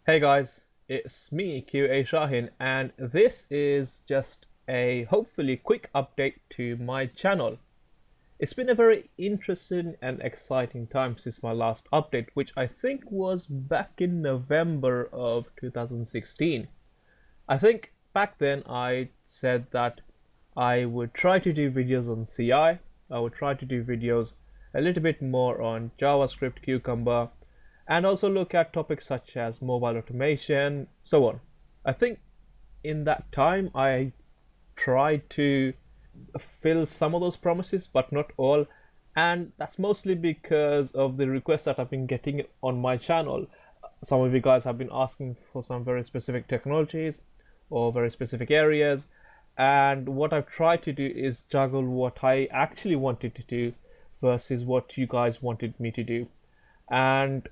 Hey guys, it's me, QA Shahin, and this is just a hopefully quick update to my channel. It's been a very interesting and exciting time since my last update, which I think was back in November of 2016. I think back then I said that I would try to do videos on I would try to do videos a little bit more on JavaScript, Cucumber, and also look at topics such as mobile automation, so on. I think in that time I tried to fill some of those promises, but not all. And that's mostly because of the requests that I've been getting on my channel. Some of you guys have been asking for some very specific technologies or very specific areas. And what I've tried to do is juggle what I actually wanted to do versus what you guys wanted me to do. And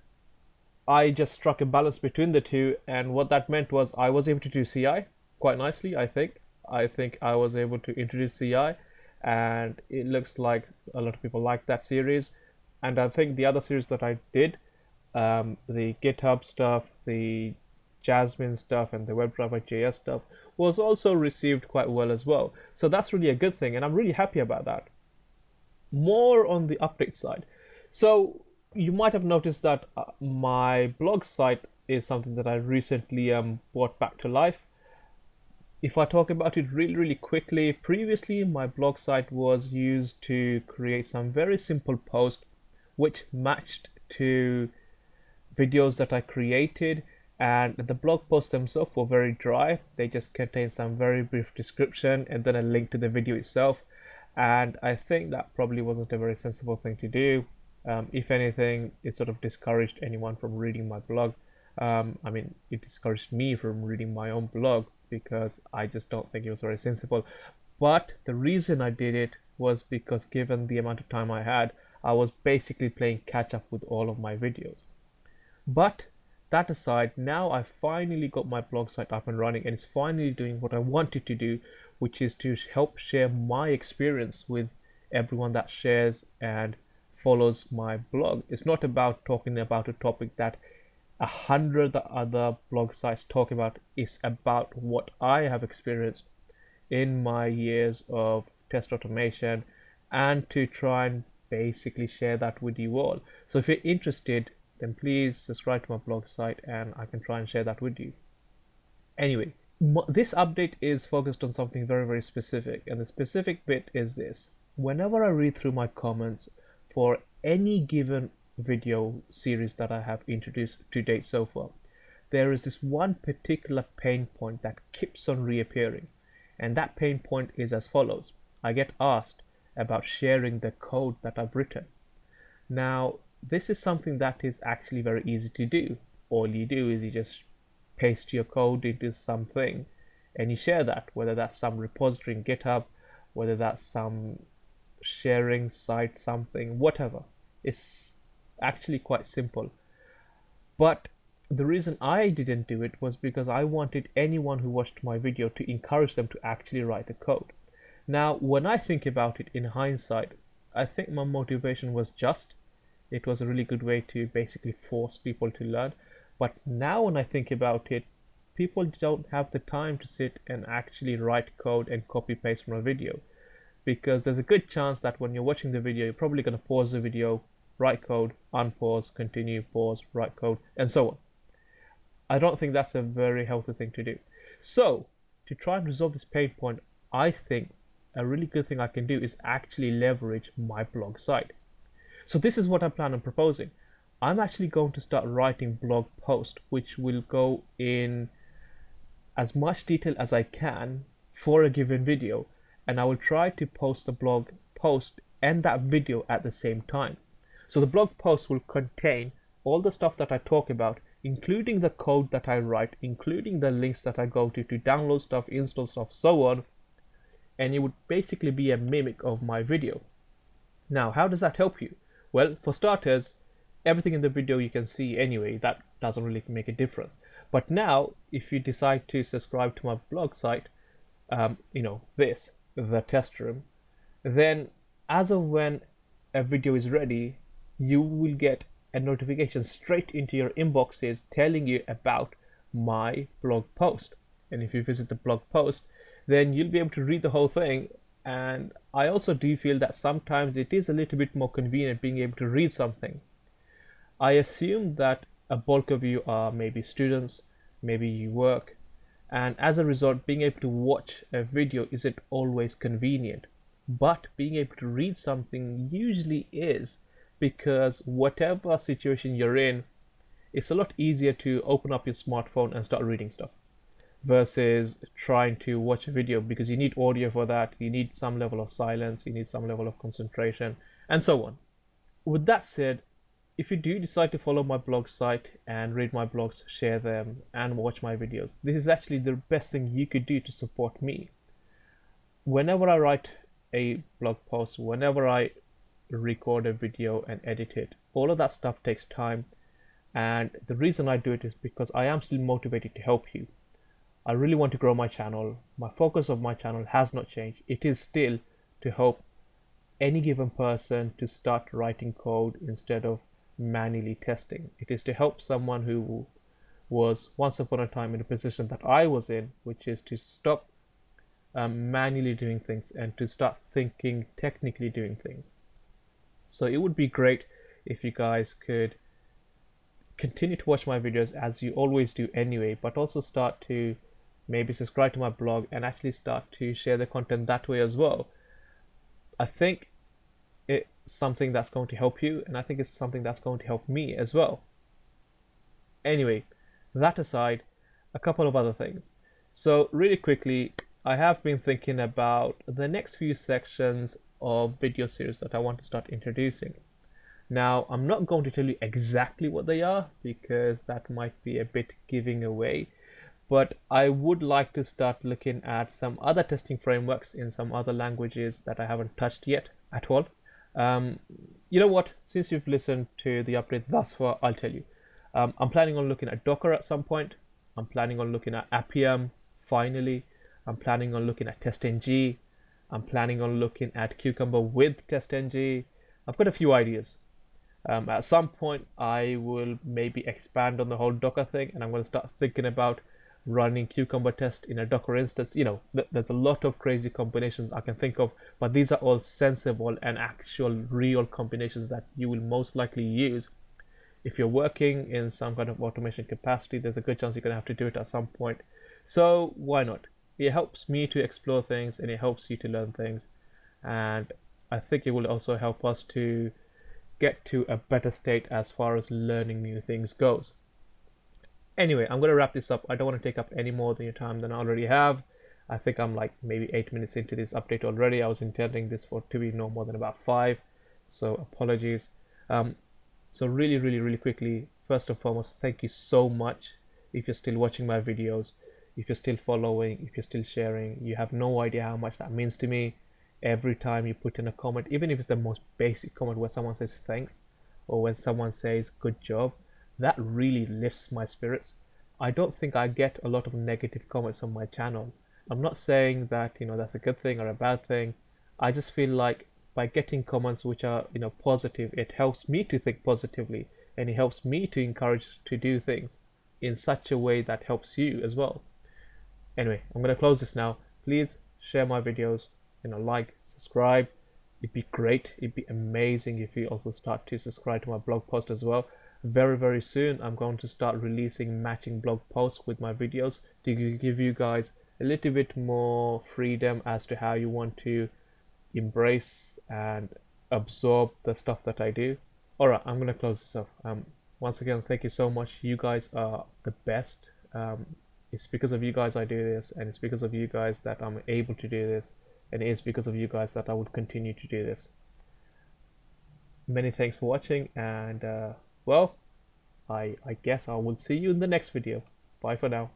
I just struck a balance between the two, and what that meant was I was able to do CI quite nicely. I think I was able to introduce CI, and it looks like a lot of people like that series. And I think the other series that I did, the GitHub stuff, the Jasmine stuff, and the WebDriver JS stuff, was also received quite well as well. So that's really a good thing, and I'm really happy about that. More on the update side. So you might have noticed that my blog site is something that I recently brought back to life. If I talk about it really quickly, previously my blog site was used to create some very simple posts which matched to videos that I created, and the blog posts themselves were very dry. They just contained some very brief description and then a link to the video itself. And I think that probably wasn't a very sensible thing to do. If anything, it sort of discouraged anyone from reading my blog. It discouraged me from reading my own blog because I just don't think it was very sensible. But the reason I did it was because, given the amount of time I had, I was basically playing catch up with all of my videos. But that aside, now I finally got my blog site up and running, and it's finally doing what I wanted to do, which is to help share my experience with everyone that shares and follows my blog. It's not about talking about a topic that 100 other blog sites talk about. It's about what I have experienced in my years of test automation, and to try and basically share that with you all. So if you're interested, then please subscribe to my blog site and I can try and share that with you. Anyway, this update is focused on something very specific, and the specific bit is this. Whenever I read through my comments for any given video series that I have introduced to date so far, there is this one particular pain point that keeps on reappearing, and that pain point is as follows. I get asked about sharing the code that I've written. Now, this is something that is actually very easy to do. All you do is you just paste your code into something and you share that, whether that's some repository in GitHub, whether that's some sharing site, something, whatever. It's actually quite simple. But the reason I didn't do it was because I wanted anyone who watched my video to encourage them to actually write the code. Now, when I think about it in hindsight, I think my motivation was just. It was a really good way to basically force people to learn. But now when I think about it, people don't have the time to sit and actually write code and copy paste from a video, because there's a good chance that when you're watching the video, you're probably going to pause the video, write code, unpause, continue, pause, write code, and so on. I don't think that's a very healthy thing to do. So, to try and resolve this pain point, I think a really good thing I can do is actually leverage my blog site. So this is what I plan on proposing. I'm actually going to start writing blog posts which will go in as much detail as I can for a given video, and I will try to post the blog post and that video at the same time. So the blog post will contain all the stuff that I talk about, including the code that I write, including the links that I go to download stuff, install stuff, so on, and it would basically be a mimic of my video. Now, how does that help you? Well, for starters, everything in the video you can see anyway. That doesn't really make a difference. But now, if you decide to subscribe to my blog site, the test room, then as of when a video is ready, you will get a notification straight into your inboxes telling you about my blog post. And if you visit the blog post, then you'll be able to read the whole thing. And I also do feel that sometimes it is a little bit more convenient being able to read something. I assume that a bulk of you are maybe students, maybe you work, and as a result, being able to watch a video isn't always convenient. But being able to read something usually is, because whatever situation you're in, it's a lot easier to open up your smartphone and start reading stuff versus trying to watch a video, because you need audio for that, you need some level of silence, you need some level of concentration, and so on. With that said, if you do decide to follow my blog site and read my blogs, share them, and watch my videos, this is actually the best thing you could do to support me. Whenever I write a blog post, whenever I record a video and edit it, all of that stuff takes time. And the reason I do it is because I am still motivated to help you. I really want to grow my channel. My focus of my channel has not changed. It is still to help any given person to start writing code instead of manually testing. It is to help someone who was once upon a time in a position that I was in, which is to stop manually doing things and to start thinking technically doing things. So it would be great if you guys could continue to watch my videos as you always do anyway, but also start to maybe subscribe to my blog and actually start to share the content that way as well. I think it's something that's going to help you, and I think it's something that's going to help me as well. Anyway, that aside, a couple of other things. So really quickly, I have been thinking about the next few sections of video series that I want to start introducing. Now, I'm not going to tell you exactly what they are because that might be a bit giving away, but I would like to start looking at some other testing frameworks in some other languages that I haven't touched yet at all. You know what? Since you've listened to the update thus far, I'll tell you. I'm planning on looking at Docker at some point. I'm planning on looking at Appium, finally. I'm planning on looking at TestNG. I'm planning on looking at Cucumber with TestNG. I've got a few ideas. At some point, I will maybe expand on the whole Docker thing, and I'm going to start thinking about running Cucumber test in a Docker instance. You know, there's a lot of crazy combinations I can think of, but these are all sensible and actual real combinations that you will most likely use. If you're working in some kind of automation capacity, there's a good chance you're going to have to do it at some point. So why not? It helps me to explore things and it helps you to learn things. And I think it will also help us to get to a better state as far as learning new things goes. Anyway, I'm going to wrap this up. I don't want to take up any more than your time than I already have. I think I'm like maybe 8 minutes into this update already. I was intending this for to be no more than about 5, so apologies. So really quickly, first and foremost, thank you so much. If you're still watching my videos, if you're still following, if you're still sharing, you have no idea how much that means to me. Every time you put in a comment, even if it's the most basic comment where someone says thanks or when someone says good job, that really lifts my spirits. I don't think I get a lot of negative comments on my channel. I'm not saying that, that's a good thing or a bad thing. I just feel like by getting comments which are, positive, it helps me to think positively and it helps me to encourage to do things in such a way that helps you as well. Anyway, I'm going to close this now. Please share my videos, like, subscribe. It'd be great. It'd be amazing if you also start to subscribe to my blog post as well. Very soon, I'm going to start releasing matching blog posts with my videos to give you guys a little bit more freedom as to how you want to embrace and absorb the stuff that I do. All right, I'm going to close this off. Once again, thank you so much. You guys are the best. It's because of you guys I do this, and it's because of you guys that I'm able to do this, and it is because of you guys that I would continue to do this. Many thanks for watching, and well, I guess I will see you in the next video. Bye for now.